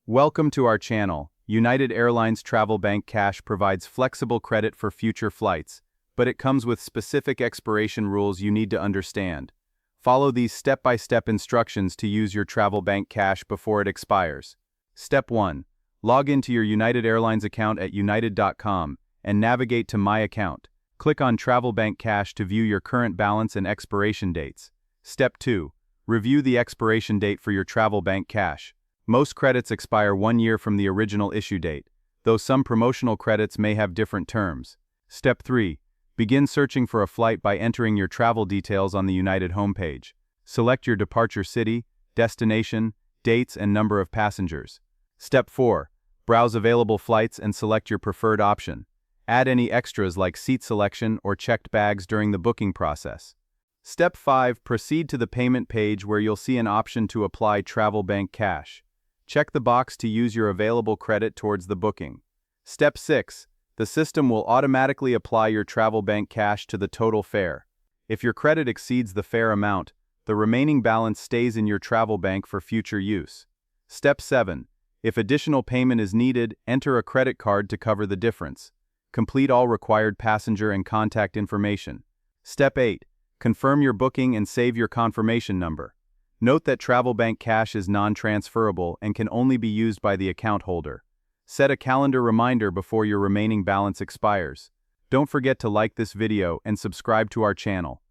Welcome to our channel. United Airlines Travel Bank Cash provides flexible credit for future flights, but it comes with specific expiration rules you need to understand. Follow these step-by-step instructions to use your Travel Bank Cash before it expires. Step 1. Log into your United Airlines account at united.com and navigate to My Account. Click on Travel Bank Cash to view your current balance and expiration dates. Step 2. Review the expiration date for your Travel Bank Cash. Most credits expire 1 year from the original issue date, though some promotional credits may have different terms. Step 3. Begin searching for a flight by entering your travel details on the United homepage. Select your departure city, destination, dates, and number of passengers. Step 4. Browse available flights and select your preferred option. Add any extras like seat selection or checked bags during the booking process. Step 5. Proceed to the payment page where you'll see an option to apply Travel Bank Cash. Check the box to use your available credit towards the booking. Step 6. The system will automatically apply your Travel Bank Cash to the total fare. If your credit exceeds the fare amount, the remaining balance stays in your travel bank for future use. Step 7. If additional payment is needed, enter a credit card to cover the difference. Complete all required passenger and contact information. Step 8. Confirm your booking and save your confirmation number. Note that Travel Bank Cash is non-transferable and can only be used by the account holder. Set a calendar reminder before your remaining balance expires. Don't forget to like this video and subscribe to our channel.